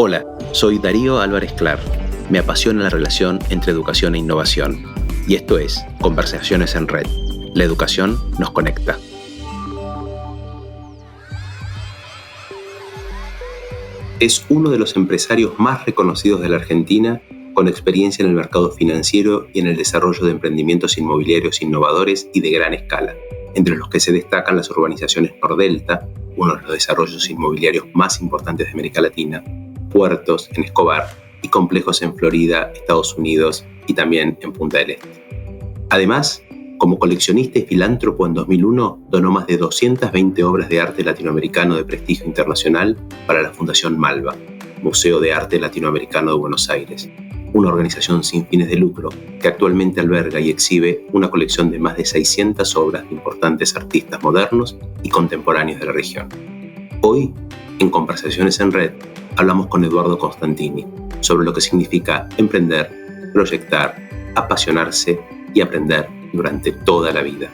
Hola, soy Darío Álvarez Clar. Me apasiona la relación entre educación e innovación. Y esto es Conversaciones en Red. La educación nos conecta. Es uno de los empresarios más reconocidos de la Argentina, con experiencia en el mercado financiero y en el desarrollo de emprendimientos inmobiliarios innovadores y de gran escala, entre los que se destacan las urbanizaciones Nordelta, uno de los desarrollos inmobiliarios más importantes de América Latina, puertos en Escobar y complejos en Florida, Estados Unidos y también en Punta del Este. Además, como coleccionista y filántropo en 2001, donó más de 220 obras de arte latinoamericano de prestigio internacional para la Fundación Malva, Museo de Arte Latinoamericano de Buenos Aires, una organización sin fines de lucro que actualmente alberga y exhibe una colección de más de 600 obras de importantes artistas modernos y contemporáneos de la región. Hoy, en Conversaciones en Red, hablamos con Eduardo Constantini sobre lo que significa emprender, proyectar, apasionarse y aprender durante toda la vida.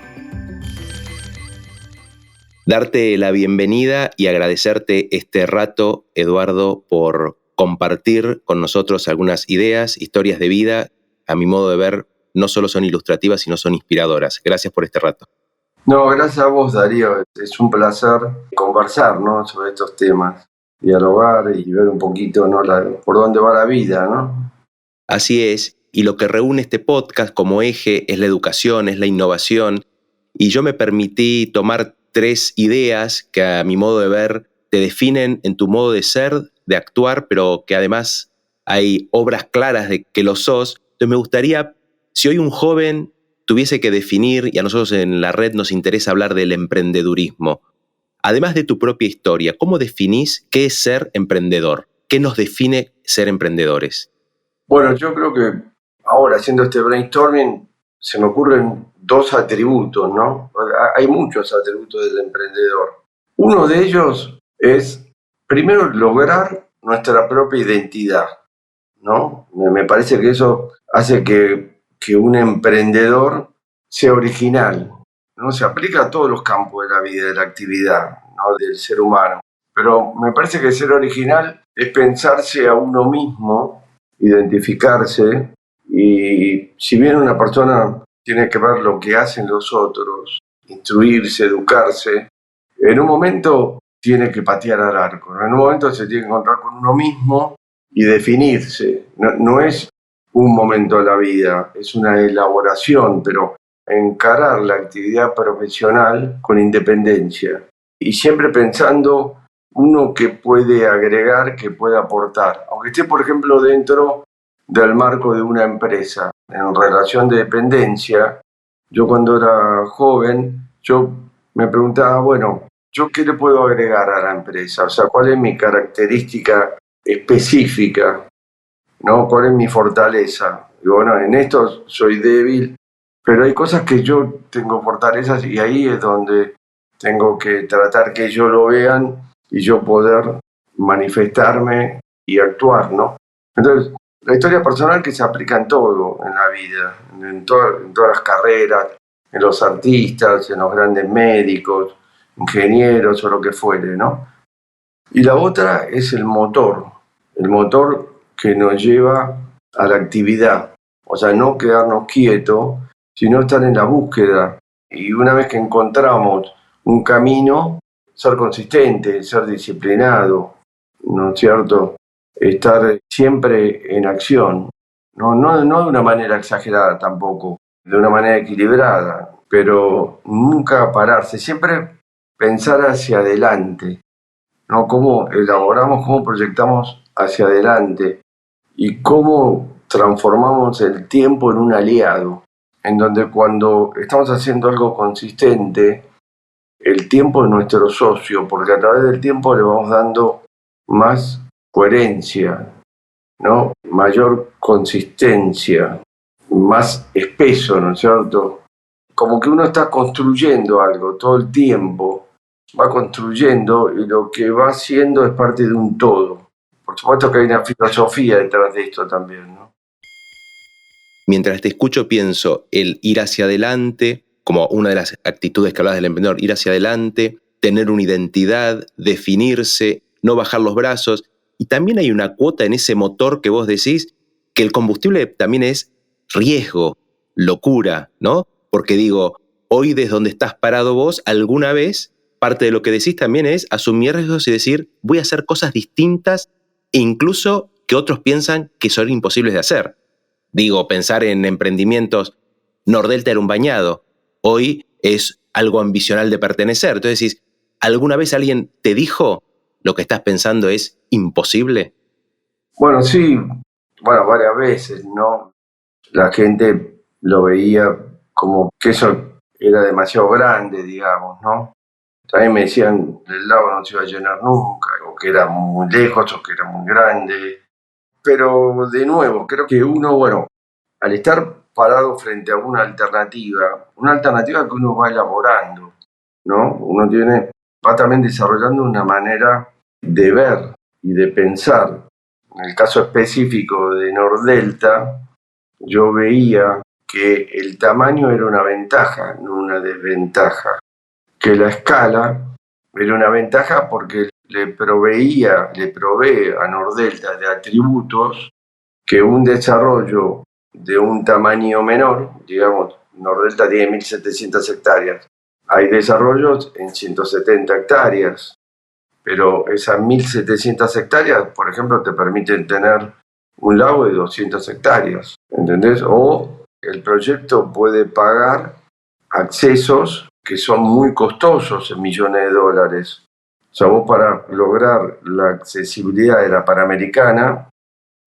Darte la bienvenida y agradecerte este rato, Eduardo, por compartir con nosotros algunas ideas, historias de vida. A mi modo de ver, no solo son ilustrativas, sino son inspiradoras. Gracias por este rato. No, gracias a vos, Darío. Es un placer conversar, ¿no?, sobre estos temas, dialogar y ver un poquito, ¿no?, por dónde va la vida, ¿no? Así es, y lo que reúne este podcast como eje es la educación, es la innovación, y yo me permití tomar 3 ideas que a mi modo de ver te definen en tu modo de ser, de actuar, pero que además hay obras claras de que lo sos. Entonces me gustaría, si hoy un joven tuviese que definir, y a nosotros en la red nos interesa hablar del emprendedurismo, además de tu propia historia, ¿cómo definís qué es ser emprendedor? ¿Qué nos define ser emprendedores? Bueno, yo creo que ahora, haciendo este brainstorming, se me ocurren 2 atributos, ¿no? Hay muchos atributos del emprendedor. Uno de ellos es, primero, lograr nuestra propia identidad, ¿no? Me parece que eso hace que un emprendedor sea original, ¿no? Se aplica a todos los campos de la vida, de la actividad, ¿no?, del ser humano. Pero me parece que ser original es pensarse a uno mismo, identificarse, y si bien una persona tiene que ver lo que hacen los otros, instruirse, educarse, en un momento tiene que patear al arco, ¿no? En un momento se tiene que encontrar con uno mismo y definirse. No es un momento de la vida, es una elaboración, pero encarar la actividad profesional con independencia y siempre pensando uno que puede agregar, que puede aportar, aunque esté, por ejemplo, dentro del marco de una empresa. En relación de dependencia, yo cuando era joven, yo me preguntaba, bueno, ¿yo qué le puedo agregar a la empresa? O sea, ¿cuál es mi característica específica, ¿no? ¿Cuál es mi fortaleza? Y bueno, en esto soy débil, pero hay cosas que yo tengo fortalezas y ahí es donde tengo que tratar que ellos lo vean y yo poder manifestarme y actuar, ¿no? Entonces, la historia personal que se aplica en todo en la vida, en todas las carreras, en los artistas, en los grandes médicos, ingenieros o lo que fuere, ¿no? Y la otra es el motor que nos lleva a la actividad, o sea, no quedarnos quietos, sino estar en la búsqueda. Y una vez que encontramos un camino, ser consistente, ser disciplinado, ¿no es cierto? Estar siempre en acción, no de una manera exagerada tampoco, de una manera equilibrada, pero nunca pararse, siempre pensar hacia adelante, ¿no? Cómo elaboramos, cómo proyectamos hacia adelante y cómo transformamos el tiempo en un aliado, en donde cuando estamos haciendo algo consistente, el tiempo es nuestro socio, porque a través del tiempo le vamos dando más coherencia, ¿no?, mayor consistencia, más espeso, ¿no es cierto? Como que uno está construyendo algo todo el tiempo, va construyendo y lo que va haciendo es parte de un todo. Por supuesto que hay una filosofía detrás de esto también, ¿no? Mientras te escucho pienso el ir hacia adelante, como una de las actitudes que hablabas del emprendedor, ir hacia adelante, tener una identidad, definirse, no bajar los brazos. Y también hay una cuota en ese motor que vos decís que el combustible también es riesgo, locura, ¿no? Porque digo, hoy desde donde estás parado vos, alguna vez parte de lo que decís también es asumir riesgos y decir, voy a hacer cosas distintas e incluso que otros piensan que son imposibles de hacer. Digo, pensar en emprendimientos, Nordelta era un bañado, hoy es algo ambicional de pertenecer. Entonces decís, ¿alguna vez alguien te dijo lo que estás pensando es imposible? Bueno, sí, bueno, varias veces, ¿no? La gente lo veía como que eso era demasiado grande, digamos, ¿no? También me decían el lago no se iba a llenar nunca, o que era muy lejos, o que era muy grande. Pero de nuevo, creo que uno, bueno, al estar parado frente a una alternativa que uno va elaborando, ¿no? Uno va también desarrollando una manera de ver y de pensar. En el caso específico de Nordelta, yo veía que el tamaño era una ventaja, no una desventaja. Que la escala era una ventaja porque le provee a Nordelta de atributos que un desarrollo de un tamaño menor, digamos, Nordelta tiene 1.700 hectáreas, hay desarrollos en 170 hectáreas, pero esas 1.700 hectáreas, por ejemplo, te permiten tener un lago de 200 hectáreas, ¿entendés? O el proyecto puede pagar accesos que son muy costosos en millones de dólares. O sea, vos para lograr la accesibilidad de la Panamericana,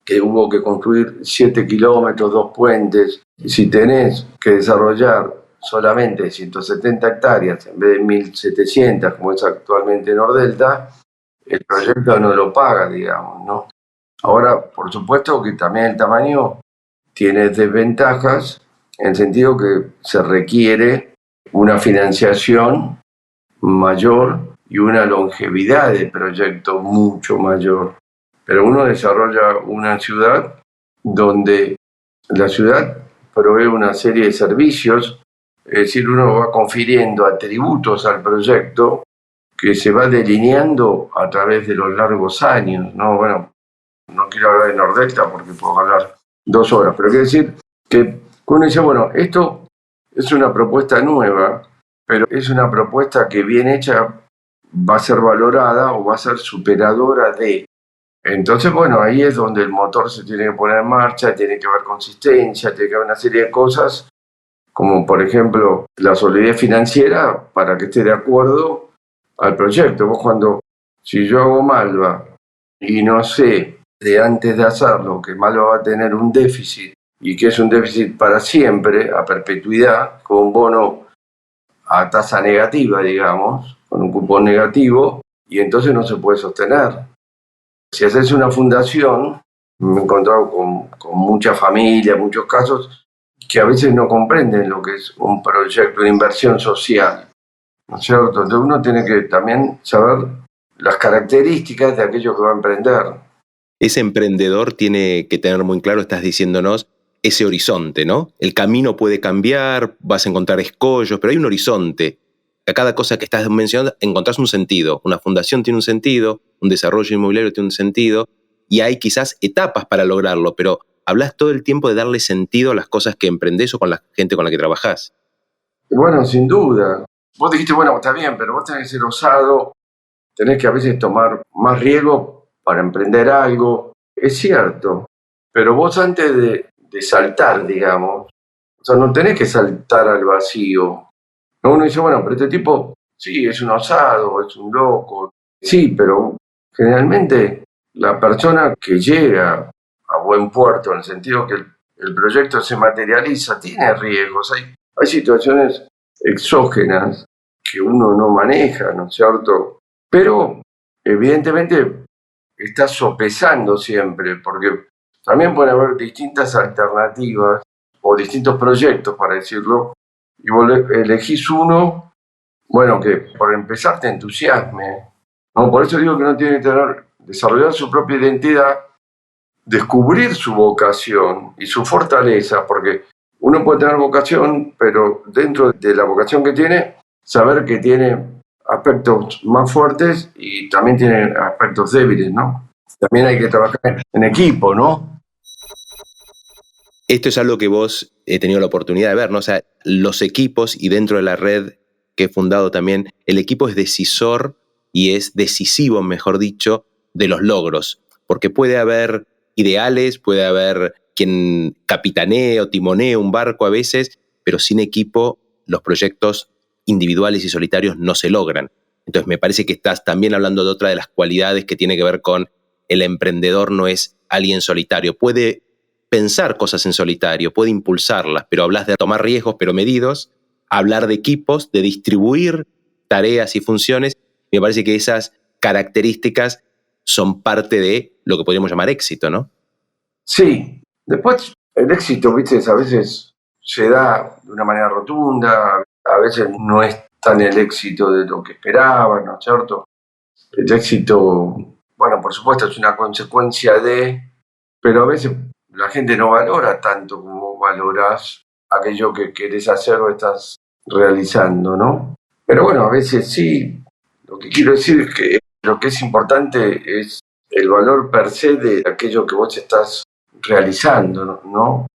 que hubo que construir 7 kilómetros, 2 puentes, y si tenés que desarrollar solamente 170 hectáreas en vez de 1.700, como es actualmente Nordelta, el proyecto no lo paga, digamos, ¿no? Ahora, por supuesto que también el tamaño tiene desventajas, en el sentido que se requiere una financiación mayor y una longevidad de proyecto mucho mayor. Pero uno desarrolla una ciudad donde la ciudad provee una serie de servicios, es decir, uno va confiriendo atributos al proyecto que se va delineando a través de los largos años, ¿no? Bueno, no quiero hablar de Nordelta porque puedo hablar 2 horas, pero quiero decir que uno dice, bueno, esto es una propuesta nueva, pero es una propuesta que bien hecha va a ser valorada o va a ser superadora de. Entonces, bueno, ahí es donde el motor se tiene que poner en marcha, tiene que haber consistencia, tiene que haber una serie de cosas, como por ejemplo la solidez financiera para que esté de acuerdo al proyecto. Si yo hago Malva y no sé de antes de hacerlo que Malva va a tener un déficit y que es un déficit para siempre, a perpetuidad, con un bono a tasa negativa, digamos, con un cupón negativo, y entonces no se puede sostener. Si haces una fundación, me he encontrado con muchas familias, muchos casos, que a veces no comprenden lo que es un proyecto, una inversión social, ¿no es cierto? Entonces uno tiene que también saber las características de aquello que va a emprender. Ese emprendedor tiene que tener muy claro, estás diciéndonos, ese horizonte, ¿no? El camino puede cambiar, vas a encontrar escollos, pero hay un horizonte. A cada cosa que estás mencionando encontrás un sentido. Una fundación tiene un sentido, un desarrollo inmobiliario tiene un sentido, y hay quizás etapas para lograrlo, pero hablas todo el tiempo de darle sentido a las cosas que emprendés o con la gente con la que trabajás. Bueno, sin duda. Vos dijiste, bueno, está bien, pero vos tenés que ser osado, tenés que a veces tomar más riesgo para emprender algo. Es cierto, pero vos antes de saltar, digamos, o sea, no tenés que saltar al vacío. Uno dice, bueno, pero este tipo, sí, es un osado, es un loco. Sí, pero generalmente la persona que llega a buen puerto, en el sentido que el proyecto se materializa, tiene riesgos. Hay situaciones exógenas que uno no maneja, ¿no es cierto? Pero evidentemente está sopesando siempre, porque también puede haber distintas alternativas o distintos proyectos, para decirlo, y vos elegís uno, bueno, que por empezar te entusiasme, ¿no? Por eso digo que uno tiene que desarrollar su propia identidad, descubrir su vocación y su fortaleza, porque uno puede tener vocación, pero dentro de la vocación que tiene, saber que tiene aspectos más fuertes y también tiene aspectos débiles, ¿no? También hay que trabajar en equipo, ¿no? Esto es algo que vos he tenido la oportunidad de ver, ¿no? O sea, los equipos y dentro de la red que he fundado también, el equipo es decisor y es decisivo, mejor dicho, de los logros. Porque puede haber ideales, puede haber quien capitanee o timonee un barco a veces, pero sin equipo los proyectos individuales y solitarios no se logran. Entonces me parece que estás también hablando de otra de las cualidades que tiene que ver con el emprendedor no es alguien solitario. Puede pensar cosas en solitario, puede impulsarlas, pero hablas de tomar riesgos pero medidos, hablar de equipos, de distribuir tareas y funciones. Me parece que esas características son parte de lo que podríamos llamar éxito, ¿no? Sí, después el éxito, viste, a veces se da de una manera rotunda, a veces no es tan el éxito de lo que esperaban, ¿no es cierto? El éxito, bueno, por supuesto es una consecuencia de, pero a veces la gente no valora tanto como valoras aquello que querés hacer o estás realizando, ¿no? Pero bueno, a veces sí, lo que quiero decir es que lo que es importante es el valor per se de aquello que vos estás realizando, ¿no?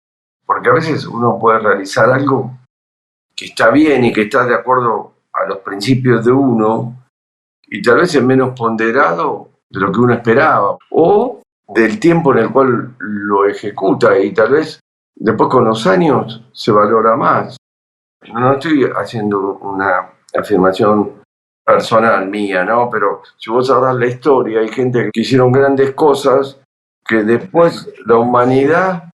Porque a veces uno puede realizar algo que está bien y que está de acuerdo a los principios de uno y tal vez es menos ponderado de lo que uno esperaba o del tiempo en el cual lo ejecuta y tal vez después con los años se valora más. No estoy haciendo una afirmación personal mía, ¿no? Pero si vos agarrás la historia, hay gente que hicieron grandes cosas que después la humanidad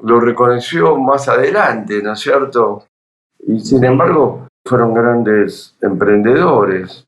lo reconoció más adelante, ¿no es cierto? Y sin embargo, fueron grandes emprendedores.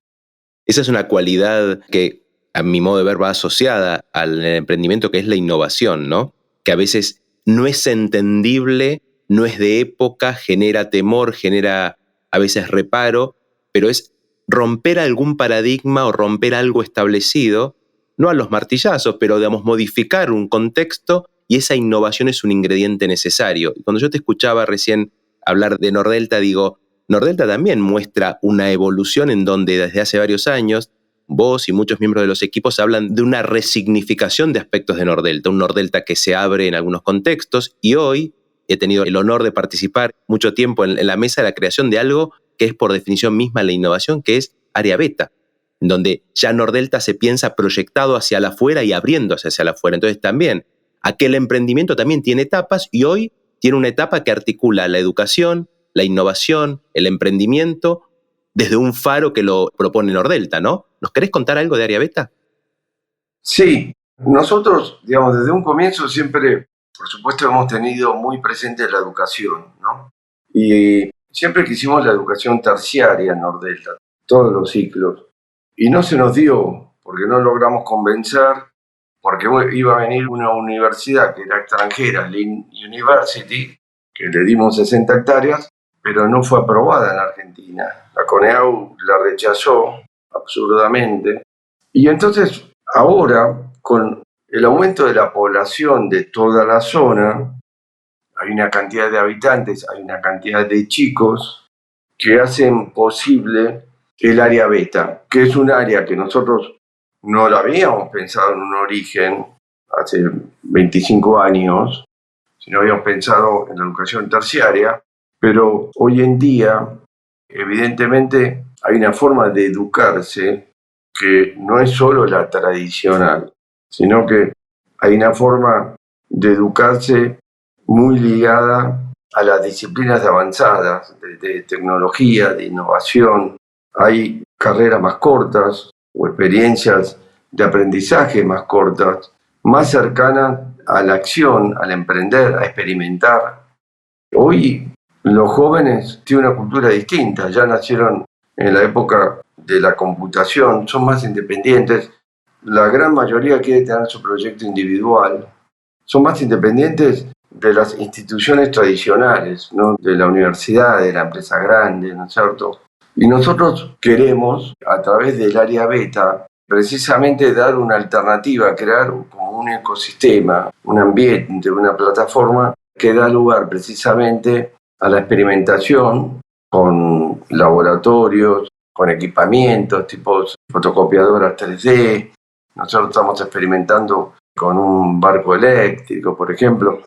Esa es una cualidad que, a mi modo de ver, va asociada al emprendimiento, que es la innovación, ¿no? Que a veces no es entendible, no es de época, genera temor, genera a veces reparo, pero es romper algún paradigma o romper algo establecido, no a los martillazos, pero digamos modificar un contexto, y esa innovación es un ingrediente necesario. Y cuando yo te escuchaba recién hablar de Nordelta, digo, Nordelta también muestra una evolución en donde desde hace varios años vos y muchos miembros de los equipos hablan de una resignificación de aspectos de Nordelta, un Nordelta que se abre en algunos contextos, y hoy he tenido el honor de participar mucho tiempo en la mesa de la creación de algo que es por definición misma la innovación, que es área beta, en donde ya Nordelta se piensa proyectado hacia la afuera y abriéndose hacia la afuera. Entonces también aquel emprendimiento también tiene etapas y hoy tiene una etapa que articula la educación, la innovación, el emprendimiento, desde un faro que lo propone Nordelta, ¿no? ¿Nos querés contar algo de área beta? Sí, nosotros, digamos, desde un comienzo siempre, por supuesto, hemos tenido muy presente la educación, ¿no? Y siempre quisimos la educación terciaria en Nordelta, todos los ciclos. Y no se nos dio, porque no logramos convencer, porque iba a venir una universidad que era extranjera, Lynn University, que le dimos 60 hectáreas, pero no fue aprobada en Argentina. La CONEAU la rechazó absurdamente. Y entonces, ahora, con el aumento de la población de toda la zona, hay una cantidad de habitantes, hay una cantidad de chicos que hacen posible el área beta, que es un área que nosotros no la habíamos pensado en un origen hace 25 años, sino habíamos pensado en la educación terciaria, pero hoy en día, evidentemente, hay una forma de educarse que no es solo la tradicional, sino que hay una forma de educarse muy ligada a las disciplinas avanzadas, de tecnología, de innovación. Hay carreras más cortas o experiencias de aprendizaje más cortas, más cercanas a la acción, al emprender, a experimentar. Hoy los jóvenes tienen una cultura distinta, ya nacieron en la época de la computación, son más independientes, la gran mayoría quiere tener su proyecto individual, son más independientes de las instituciones tradicionales, ¿no? De la universidad, de la empresa grande, ¿no es cierto? Y nosotros queremos, a través del área beta, precisamente dar una alternativa, crear como un ecosistema, un ambiente, una plataforma que da lugar precisamente a la experimentación con laboratorios, con equipamientos, tipos fotocopiadoras 3D, Nosotros estamos experimentando con un barco eléctrico, por ejemplo.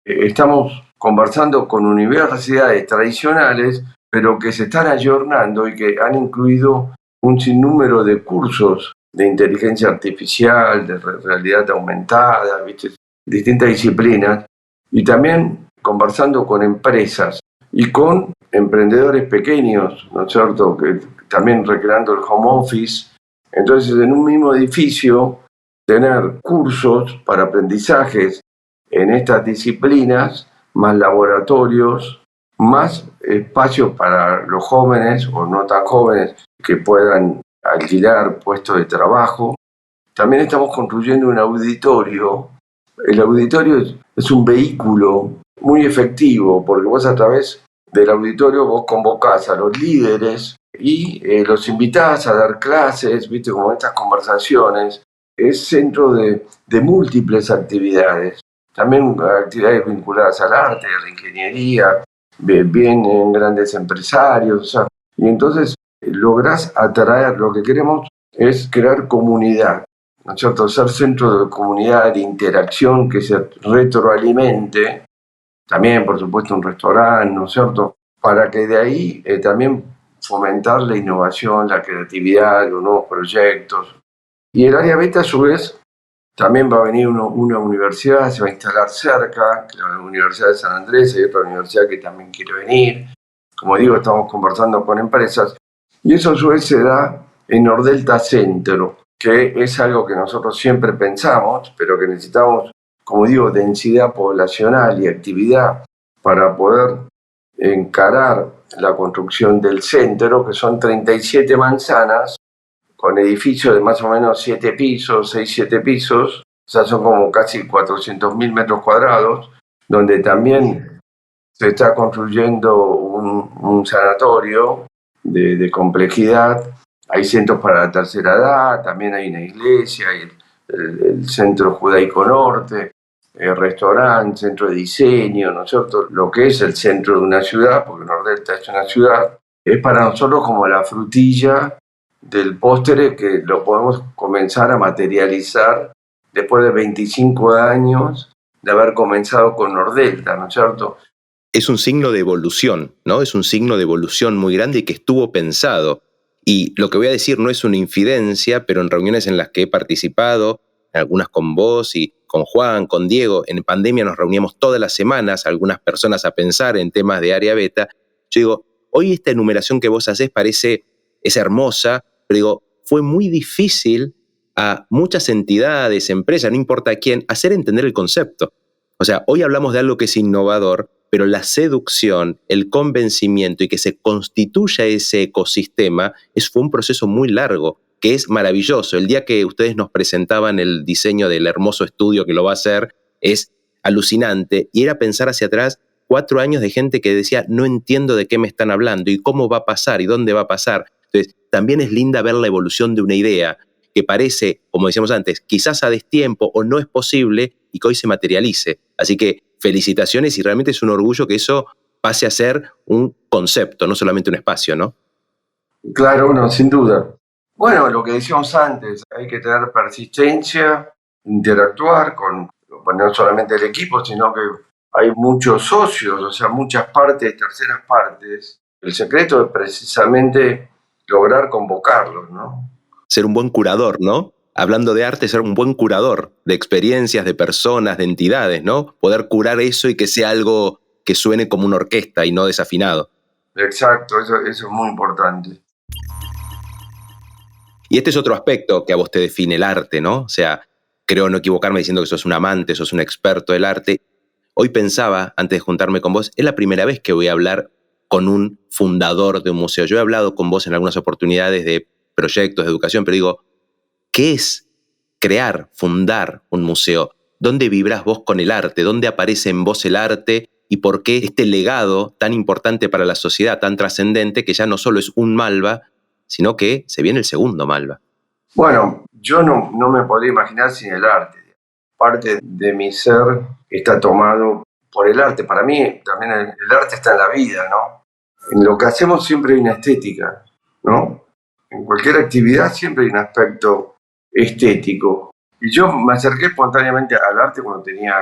Estamos conversando con universidades tradicionales, pero que se están ayornando y que han incluido un sinnúmero de cursos de inteligencia artificial, de realidad aumentada, ¿viste? Distintas disciplinas, y también conversando con empresas y con emprendedores pequeños, ¿no es cierto?, que también recreando el home office. Entonces, en un mismo edificio, tener cursos para aprendizajes en estas disciplinas, más laboratorios, más espacios para los jóvenes o no tan jóvenes que puedan alquilar puestos de trabajo. También estamos construyendo un auditorio. El auditorio es un vehículo muy efectivo porque vos a través del auditorio vos convocás a los líderes y los invitás a dar clases, viste, como estas conversaciones. Es centro de múltiples actividades, también actividades vinculadas al arte, a la ingeniería, bien en grandes empresarios, o sea, y entonces lográs atraer, lo que queremos es crear comunidad, ¿no es cierto? Ser centro de comunidad, de interacción que se retroalimente, también por supuesto un restaurante, ¿no es cierto? Para que de ahí también fomentar la innovación, la creatividad, los nuevos proyectos. Y el área beta a su vez también va a venir una universidad, se va a instalar cerca, la Universidad de San Andrés, hay otra universidad que también quiere venir. Como digo, estamos conversando con empresas y eso a su vez se da en Nordelta Centro, que es algo que nosotros siempre pensamos, pero que necesitamos, como digo, densidad poblacional y actividad para poder encarar la construcción del centro, que son 37 manzanas con edificios de más o menos 7 pisos, 6-7 pisos, o sea, son como casi 400.000 metros cuadrados, donde también se está construyendo un sanatorio de complejidad. Hay centros para la tercera edad, también hay una iglesia, hay el Centro Judaico Norte, el restaurante, centro de diseño, ¿no es cierto? Lo que es el centro de una ciudad, porque Nordelta es una ciudad, es para nosotros como la frutilla del postre que lo podemos comenzar a materializar después de 25 años de haber comenzado con Nordelta, ¿no es cierto? Es un signo de evolución, ¿no? Es un signo de evolución muy grande y que estuvo pensado. Y lo que voy a decir no es una infidencia, pero en reuniones en las que he participado, algunas con vos y con Juan, con Diego, en pandemia nos reuníamos todas las semanas, algunas personas a pensar en temas de área beta. Yo digo, hoy esta enumeración que vos hacés es hermosa, pero digo, fue muy difícil a muchas entidades, empresas, no importa quién, hacer entender el concepto. O sea, hoy hablamos de algo que es innovador, pero la seducción, el convencimiento y que se constituya ese ecosistema fue un proceso muy largo, que es maravilloso. El día que ustedes nos presentaban el diseño del hermoso estudio que lo va a hacer, es alucinante. Y era pensar hacia atrás 4 años de gente que decía, no entiendo de qué me están hablando y cómo va a pasar y dónde va a pasar. Entonces, también es linda ver la evolución de una idea que parece, como decíamos antes, quizás a destiempo o no es posible y que hoy se materialice. Así que felicitaciones y realmente es un orgullo que eso pase a ser un concepto, no solamente un espacio, ¿no? Claro, no, sin duda. Bueno, lo que decíamos antes, hay que tener persistencia, interactuar con, no solamente el equipo, sino que hay muchos socios, o sea, muchas partes, terceras partes. El secreto es precisamente lograr convocarlos, ¿no? Ser un buen curador, ¿no? Hablando de arte, ser un buen curador de experiencias, de personas, de entidades, ¿no? Poder curar eso y que sea algo que suene como una orquesta y no desafinado. Exacto, eso es muy importante. Y este es otro aspecto que a vos te define el arte, ¿no? O sea, creo no equivocarme diciendo que sos un amante, sos un experto del arte. Hoy pensaba, antes de juntarme con vos, es la primera vez que voy a hablar con un fundador de un museo. Yo he hablado con vos en algunas oportunidades de proyectos de educación, pero digo, ¿qué es crear, fundar un museo? ¿Dónde vibrás vos con el arte? ¿Dónde aparece en vos el arte? ¿Y por qué este legado tan importante para la sociedad, tan trascendente, que ya no solo es un Malva, sino que se viene el segundo Malva? Bueno, yo no me podría imaginar sin el arte. Parte de mi ser está tomado por el arte. Para mí también el arte está en la vida, ¿no? En lo que hacemos siempre hay una estética, ¿no? En cualquier actividad siempre hay un aspecto estético. Y yo me acerqué espontáneamente al arte cuando tenía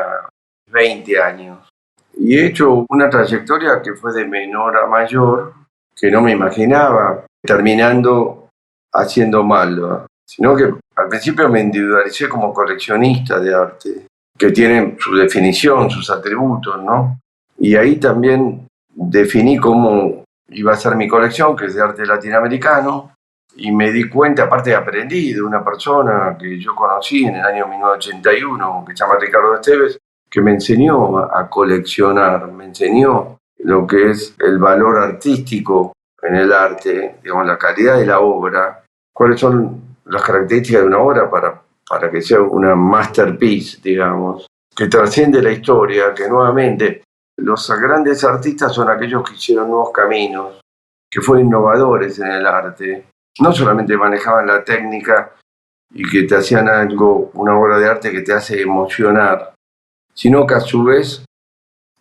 20 años. Y he hecho una trayectoria que fue de menor a mayor, que no me imaginaba terminando haciendo mal, ¿no? Sino que al principio me individualicé como coleccionista de arte, que tiene su definición, sus atributos, ¿no? Y ahí también definí cómo iba a ser mi colección, que es de arte latinoamericano, y me di cuenta, aparte aprendí de una persona que yo conocí en el año 1981, que se llama Ricardo Esteves, que me enseñó a coleccionar, me enseñó lo que es el valor artístico en el arte, digamos, la calidad de la obra, cuáles son las características de una obra para que sea una masterpiece, digamos, que trasciende la historia, que nuevamente los grandes artistas son aquellos que hicieron nuevos caminos, que fueron innovadores en el arte, no solamente manejaban la técnica y que te hacían algo, una obra de arte que te hace emocionar, sino que a su vez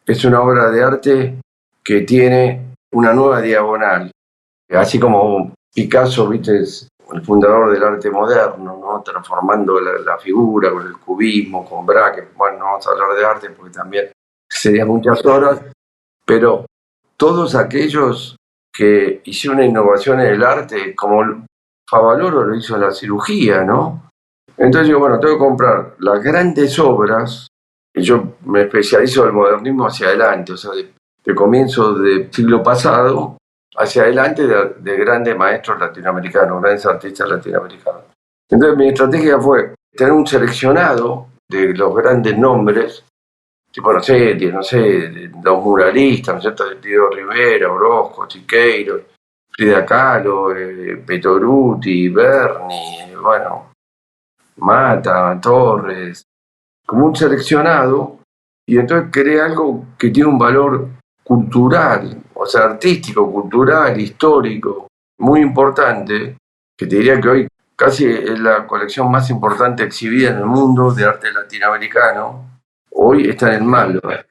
es una obra de arte que tiene una nueva diagonal. Así como Picasso, viste, es el fundador del arte moderno, ¿no? Transformando la figura con el cubismo, con Braque. Bueno, no vamos a hablar de arte porque también serían muchas horas, pero todos aquellos que hicieron una innovación en el arte, como Favaloro lo hizo en la cirugía, ¿no? Entonces yo, bueno, tengo que comprar las grandes obras, y yo me especializo del modernismo hacia adelante, o sea, de comienzo del siglo pasado hacia adelante de grandes maestros latinoamericanos, grandes artistas latinoamericanos. Entonces mi estrategia fue tener un seleccionado de los grandes nombres, tipo, no sé, los muralistas, ¿no es cierto? Diego Rivera, Orozco, Siqueiros, Frida Kahlo, Petoruti, Berni, bueno, Mata, Torres, como un seleccionado, y entonces creé algo que tiene un valor cultural, o sea, artístico, cultural, histórico, muy importante, que te diría que hoy casi es la colección más importante exhibida en el mundo de arte latinoamericano. Hoy está en el Malva.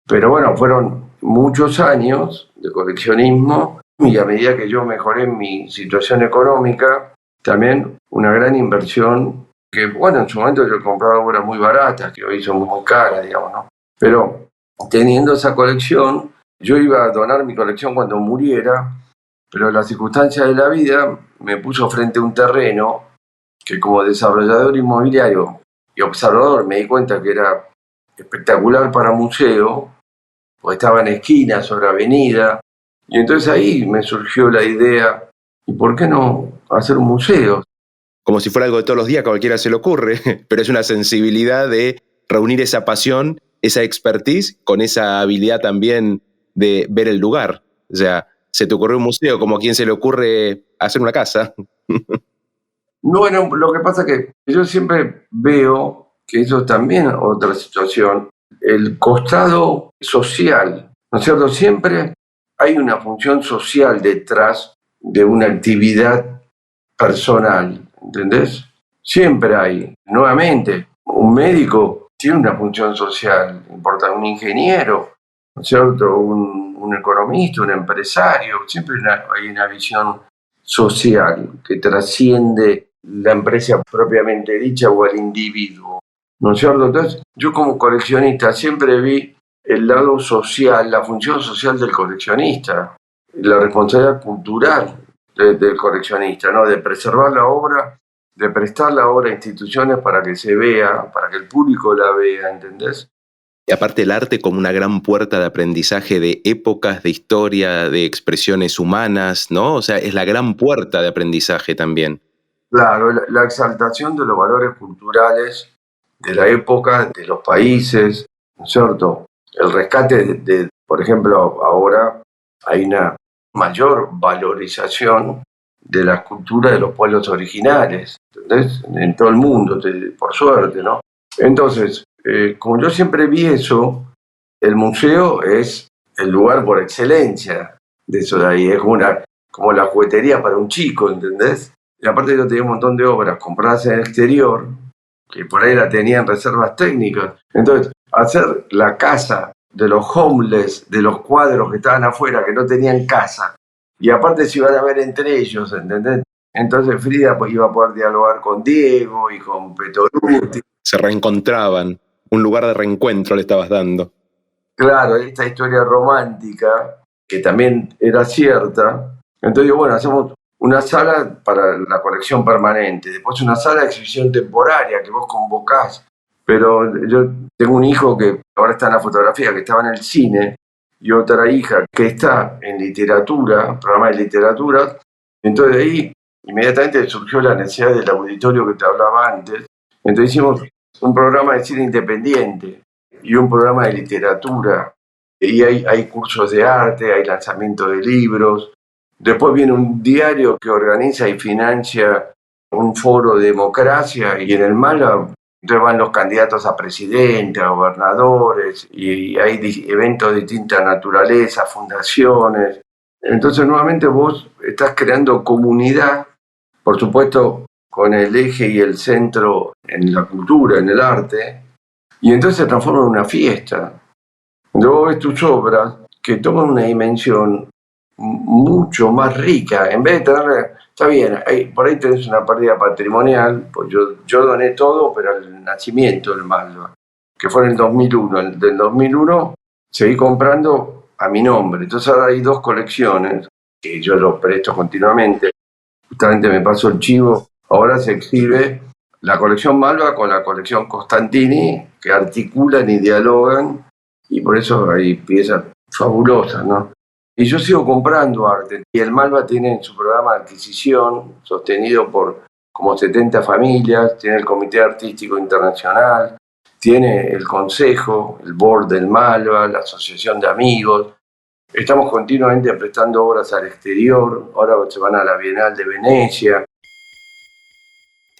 Pero bueno, fueron muchos años de coleccionismo y a medida que yo mejoré mi situación económica, también una gran inversión que, bueno, en su momento yo he comprado obras muy baratas, que hoy son muy caras, digamos, ¿no? Pero teniendo esa colección, yo iba a donar mi colección cuando muriera, pero las circunstancias de la vida me puso frente a un terreno que como desarrollador inmobiliario y observador me di cuenta que era espectacular para museo, porque estaba en esquina, sobre avenida, y entonces ahí me surgió la idea, ¿y por qué no hacer un museo? Como si fuera algo de todos los días, a cualquiera se le ocurre, pero es una sensibilidad de reunir esa pasión, esa expertise, con esa habilidad también de ver el lugar. O sea, se te ocurrió un museo, como a quien se le ocurre hacer una casa. Bueno, lo que pasa es que yo siempre veo que eso también es otra situación, el costado social, ¿no es cierto? Siempre hay una función social detrás de una actividad personal, ¿entendés? Siempre hay. Nuevamente, un médico tiene una función social importante, un ingeniero, ¿no es cierto? Un economista, un empresario, siempre hay una visión social que trasciende la empresa propiamente dicha o al individuo, ¿no es cierto? Entonces, yo como coleccionista siempre vi el lado social, la función social del coleccionista, la responsabilidad cultural del coleccionista, ¿no? De preservar la obra, de prestar la obra a instituciones para que se vea, para que el público la vea, ¿entendés? Y aparte el arte como una gran puerta de aprendizaje de épocas, de historia, de expresiones humanas, ¿no? O sea, es la gran puerta de aprendizaje también. Claro, la exaltación de los valores culturales de la época, de los países, ¿no es cierto? El rescate por ejemplo, ahora hay una mayor valorización de la cultura de los pueblos originales, ¿entendés? En todo el mundo, por suerte, ¿no? Entonces, como yo siempre vi eso, el museo es el lugar por excelencia de eso de ahí, es como la juguetería para un chico, ¿entendés? Y aparte yo tenía un montón de obras compradas en el exterior, que por ahí la tenían reservas técnicas. Entonces, hacer la casa de los homeless, de los cuadros que estaban afuera, que no tenían casa, y aparte se iban a ver entre ellos, ¿entendés? Entonces Frida pues, iba a poder dialogar con Diego y con Petoruti. Se reencontraban, un lugar de reencuentro le estabas dando. Claro, esta historia romántica, que también era cierta. Entonces, bueno, hacemos una sala para la colección permanente, después una sala de exhibición temporaria que vos convocás. Pero yo tengo un hijo que ahora está en la fotografía, que estaba en el cine, y otra hija que está en literatura, programa de literatura. Entonces de ahí inmediatamente surgió la necesidad del auditorio que te hablaba antes. Entonces hicimos un programa de cine independiente y un programa de literatura. Y hay cursos de arte, hay lanzamiento de libros. Después viene un diario que organiza y financia un foro de democracia, y en el MALA entonces van los candidatos a presidente, a gobernadores, y hay eventos de distinta naturaleza, fundaciones. Entonces nuevamente vos estás creando comunidad, por supuesto con el eje y el centro en la cultura, en el arte, y entonces se transforma en una fiesta. Luego ves tus obras que toman una dimensión mucho más rica. En vez de tener, está bien, por ahí tenés una pérdida patrimonial, pues yo doné todo, pero al nacimiento del Malva, que fue en el 2001. Del 2001 seguí comprando a mi nombre. Entonces ahora hay 2 colecciones, que yo los presto continuamente. Justamente me paso el chivo. Ahora se exhibe la colección Malva con la colección Costantini, que articulan y dialogan, y por eso hay piezas fabulosas, ¿no? Y yo sigo comprando arte, y el Malva tiene su programa de adquisición, sostenido por como 70 familias, tiene el Comité Artístico Internacional, tiene el Consejo, el Board del Malva, la Asociación de Amigos. Estamos continuamente prestando obras al exterior, ahora se van a la Bienal de Venecia.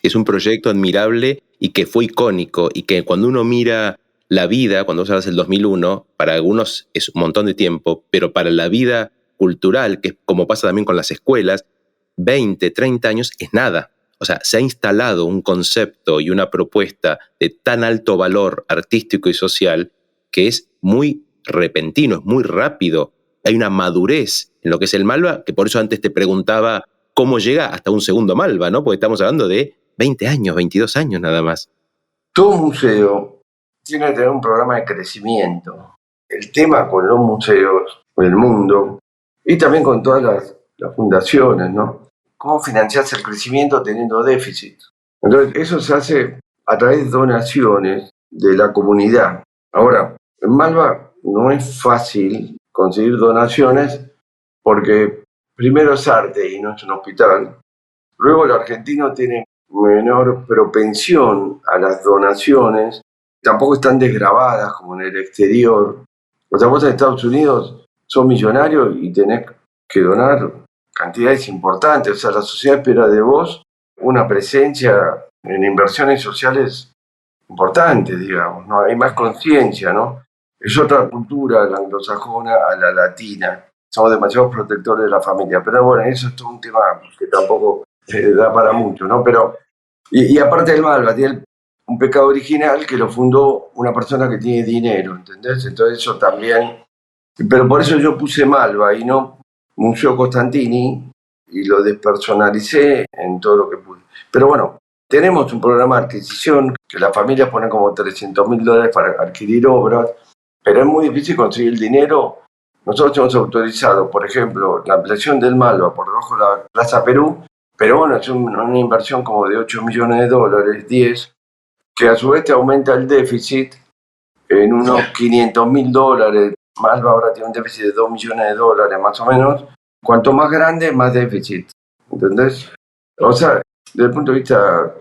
Es un proyecto admirable y que fue icónico, y que cuando uno mira la vida, cuando vos hablas del 2001, para algunos es un montón de tiempo, pero para la vida cultural, que es como pasa también con las escuelas, 20, 30 años es nada. O sea, se ha instalado un concepto y una propuesta de tan alto valor artístico y social que es muy repentino, es muy rápido. Hay una madurez en lo que es el Malva, que por eso antes te preguntaba cómo llega hasta un segundo Malva, ¿no? Porque estamos hablando de 20 años, 22 años nada más. Todo museo tiene que tener un programa de crecimiento. El tema con los museos del mundo, y también con todas las fundaciones, ¿no? ¿Cómo financiarse el crecimiento teniendo déficit? Entonces, eso se hace a través de donaciones de la comunidad. Ahora, en Malva no es fácil conseguir donaciones porque primero es arte y no es un hospital. Luego el argentino tiene menor propensión a las donaciones, tampoco están desgravadas como en el exterior. O sea, vos en Estados Unidos sos millonario y tenés que donar cantidades importantes. O sea, la sociedad espera de vos una presencia en inversiones sociales importantes, digamos, ¿no? Hay más conciencia, ¿no? Es otra cultura, la anglosajona a la latina. Somos demasiado protectores de la familia. Pero bueno, eso es todo un tema que tampoco da para mucho, ¿no? Pero, y aparte del Malva, tiene un pecado original que lo fundó una persona que tiene dinero, ¿entendés? Entonces eso también. Pero por eso yo puse Malva y no Museo Costantini, y lo despersonalicé en todo lo que pude. Pero bueno, tenemos un programa de adquisición que las familias ponen como $300.000 para adquirir obras, pero es muy difícil conseguir el dinero. Nosotros hemos autorizado, por ejemplo, la ampliación del Malva por debajo de la Plaza Perú, pero bueno, es una inversión como de $8 millones, 10, que a su vez te aumenta el déficit en unos $500.000. Malva ahora tiene un déficit de $2 millones más o menos. Cuanto más grande, más déficit. ¿Entendés? O sea, desde el punto de vista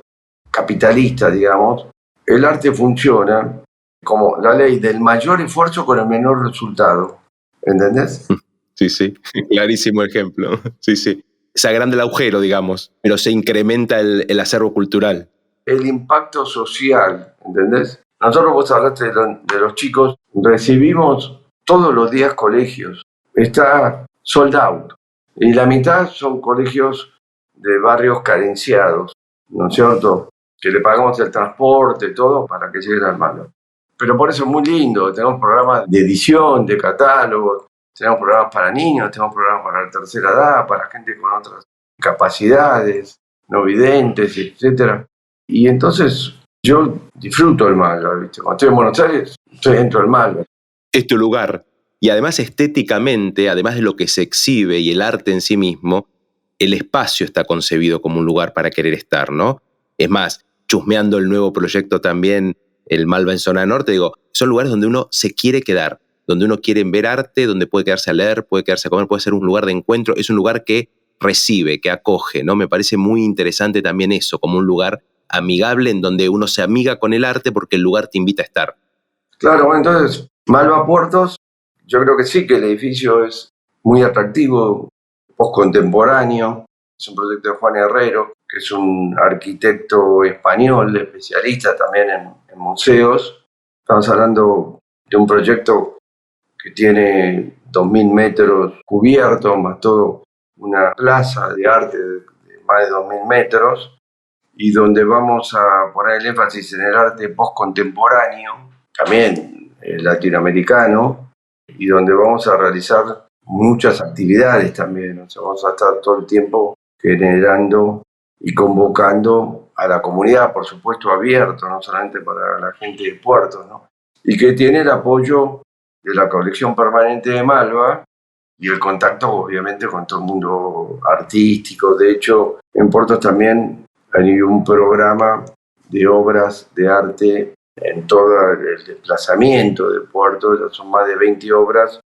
capitalista, digamos, el arte funciona como la ley del mayor esfuerzo con el menor resultado. ¿Entendés? Sí, sí, clarísimo ejemplo. Sí, sí. Se agranda el agujero, digamos, pero se incrementa el acervo cultural. El impacto social, ¿entendés? Nosotros, vos hablaste de los chicos, recibimos todos los días colegios. Está sold out. Y la mitad son colegios de barrios carenciados, ¿no es cierto? Que le pagamos el transporte, todo, para que lleguen al malo. Pero por eso es muy lindo. Tenemos programas de edición, de catálogos, tenemos programas para niños, tenemos programas para la tercera edad, para gente con otras capacidades, no videntes, etc. Y entonces yo disfruto el Malva, ¿viste? Cuando estoy en Buenos Aires, estoy dentro del Malva. Es tu lugar. Y además estéticamente, además de lo que se exhibe y el arte en sí mismo, el espacio está concebido como un lugar para querer estar, ¿no? Es más, chusmeando el nuevo proyecto también, el Malva en Zona Norte, digo, son lugares donde uno se quiere quedar, donde uno quiere ver arte, donde puede quedarse a leer, puede quedarse a comer, puede ser un lugar de encuentro, es un lugar que recibe, que acoge, ¿no? Me parece muy interesante también eso, como un lugar amigable en donde uno se amiga con el arte porque el lugar te invita a estar. Claro, bueno, entonces, Malva Puertos, yo creo que sí, que el edificio es muy atractivo, postcontemporáneo. Es un proyecto de Juan Herrero, que es un arquitecto español, especialista también en museos. Estamos hablando de un proyecto que tiene 2.000 metros cubiertos, más todo una plaza de arte de más de 2.000 metros, y donde vamos a poner el énfasis en el arte postcontemporáneo, también latinoamericano, y donde vamos a realizar muchas actividades también. O sea, vamos a estar todo el tiempo generando y convocando a la comunidad, por supuesto abierto, no solamente para la gente de Puerto, ¿no? Y que tiene el apoyo de la colección permanente de Malva y el contacto obviamente con todo el mundo artístico. De hecho, en Puerto también hay un programa de obras de arte en todo el desplazamiento de Puerto. Ya son más de 20 obras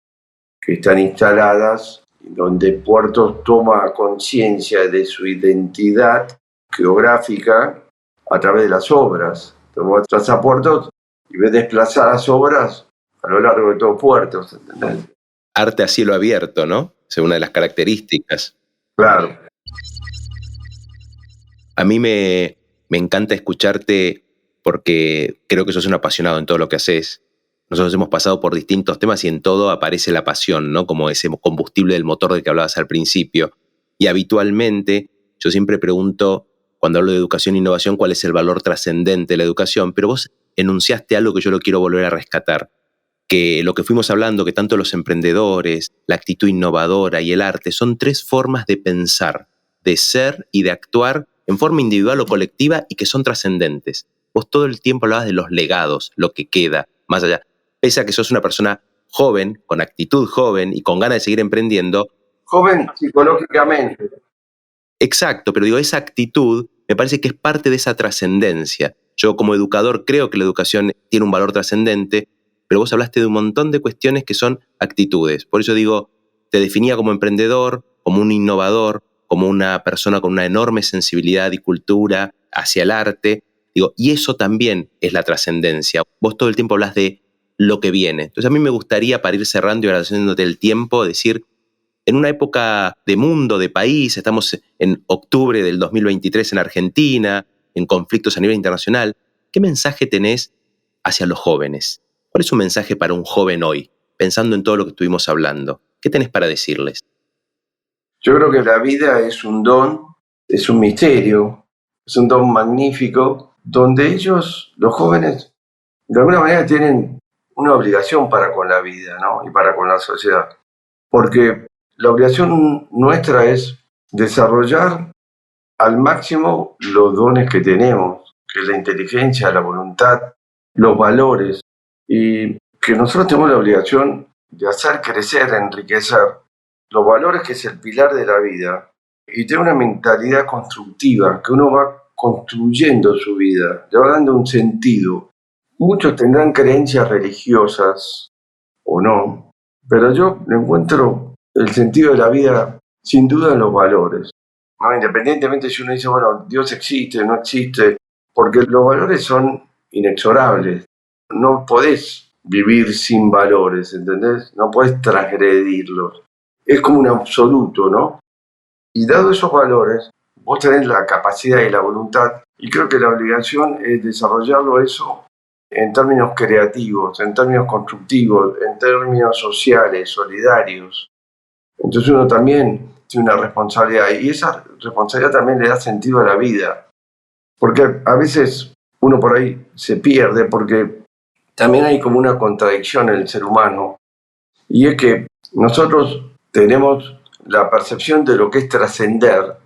que están instaladas, donde Puerto toma conciencia de su identidad geográfica a través de las obras. Entonces vos a Puerto y ves desplazadas obras a lo largo de todo Puerto, ¿entendés? Arte a cielo abierto, ¿no? Es una de las características. Claro. A mí me encanta escucharte porque creo que sos un apasionado en todo lo que haces. Nosotros hemos pasado por distintos temas y en todo aparece la pasión, ¿no? Como ese combustible del motor del que hablabas al principio. Y habitualmente yo siempre pregunto, cuando hablo de educación e innovación, cuál es el valor trascendente de la educación, pero vos enunciaste algo que yo lo quiero volver a rescatar, que lo que fuimos hablando, que tanto los emprendedores, la actitud innovadora y el arte son tres formas de pensar, de ser y de actuar en forma individual o colectiva y que son trascendentes. Vos todo el tiempo hablabas de los legados, lo que queda, más allá. Pese a que sos una persona joven, con actitud joven y con ganas de seguir emprendiendo. Joven psicológicamente. Exacto, pero digo, esa actitud me parece que es parte de esa trascendencia. Yo como educador creo que la educación tiene un valor trascendente, pero vos hablaste de un montón de cuestiones que son actitudes. Por eso digo, te definía como emprendedor, como un innovador, como una persona con una enorme sensibilidad y cultura hacia el arte. Digo, y eso también es la trascendencia. Vos todo el tiempo hablas de lo que viene. Entonces a mí me gustaría, para ir cerrando y agradeciéndote el tiempo, decir, en una época de mundo, de país, estamos en octubre del 2023 en Argentina, en conflictos a nivel internacional, ¿qué mensaje tenés hacia los jóvenes? ¿Cuál es un mensaje para un joven hoy, pensando en todo lo que estuvimos hablando? ¿Qué tenés para decirles? Yo creo que la vida es un don, es un misterio, es un don magnífico, donde ellos, los jóvenes, de alguna manera tienen una obligación para con la vida, ¿no? Y para con la sociedad. Porque la obligación nuestra es desarrollar al máximo los dones que tenemos, que es la inteligencia, la voluntad, los valores, y que nosotros tenemos la obligación de hacer crecer, enriquecer los valores, que es el pilar de la vida, y tener una mentalidad constructiva, que uno va construyendo su vida, le va dando un sentido. Muchos tendrán creencias religiosas o no, pero yo le encuentro el sentido de la vida sin duda en los valores, ¿no? Independientemente si uno dice, bueno, Dios existe, no existe, porque los valores son inexorables. No podés vivir sin valores, ¿entendés? No podés transgredirlos. Es como un absoluto, ¿no? Y dado esos valores, vos tenés la capacidad y la voluntad, y creo que la obligación es desarrollarlo eso en términos creativos, en términos constructivos, en términos sociales, solidarios. Entonces uno también tiene una responsabilidad, y esa responsabilidad también le da sentido a la vida, porque a veces uno por ahí se pierde, porque también hay como una contradicción en el ser humano, y es que nosotros tenemos la percepción de lo que es trascender,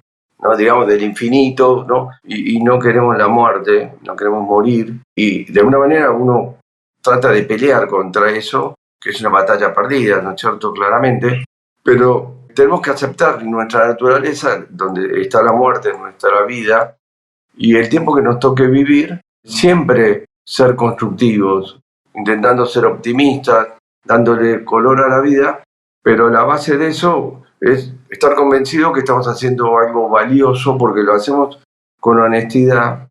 ¿no? Digamos, del infinito, ¿no? Y no queremos la muerte, no queremos morir. Y de alguna manera uno trata de pelear contra eso, que es una batalla perdida, ¿no es cierto? Claramente. Pero tenemos que aceptar nuestra naturaleza, donde está la muerte, donde está la vida, y el tiempo que nos toque vivir, siempre ser constructivos, intentando ser optimistas, dándole color a la vida, pero la base de eso es estar convencido que estamos haciendo algo valioso porque lo hacemos con honestidad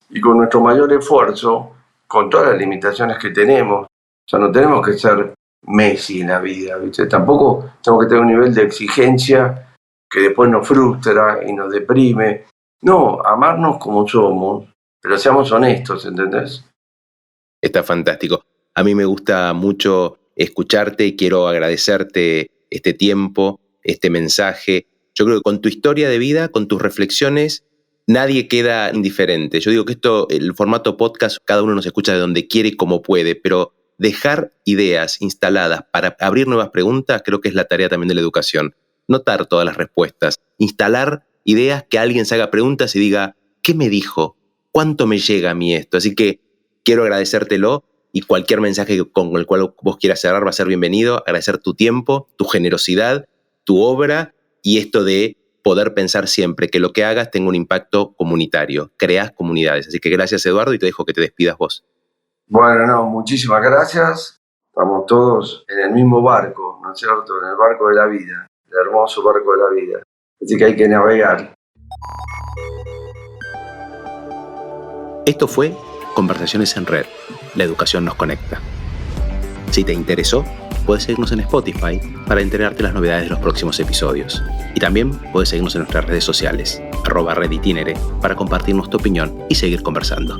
y con nuestro mayor esfuerzo, con todas las limitaciones que tenemos. O sea, no tenemos que ser Messi en la vida, ¿viste? Tampoco tenemos que tener un nivel de exigencia que después nos frustra y nos deprime. No, amarnos como somos, pero seamos honestos, ¿entendés? Está fantástico. A mí me gusta mucho escucharte y quiero agradecerte este tiempo, este mensaje. Yo creo que con tu historia de vida, con tus reflexiones, nadie queda indiferente. Yo digo que el formato podcast, cada uno nos escucha de donde quiere y como puede, pero dejar ideas instaladas para abrir nuevas preguntas creo que es la tarea también de la educación. No dar todas las respuestas, instalar ideas que alguien se haga preguntas y diga, ¿qué me dijo? ¿Cuánto me llega a mí esto? Así que quiero agradecértelo y cualquier mensaje con el cual vos quieras cerrar va a ser bienvenido. Agradecer tu tiempo, tu generosidad, tu obra y esto de poder pensar siempre que lo que hagas tenga un impacto comunitario. Creás comunidades. Así que gracias, Eduardo, y te dejo que te despidas vos. Bueno, no, muchísimas gracias. Estamos todos en el mismo barco, ¿no es cierto? En el barco de la vida, el hermoso barco de la vida. Así que hay que navegar. Esto fue Conversaciones en Red. La educación nos conecta. Si te interesó, puedes seguirnos en Spotify para enterarte de las novedades de los próximos episodios. Y también puedes seguirnos en nuestras redes sociales, @reditinere, para compartirnos tu opinión y seguir conversando.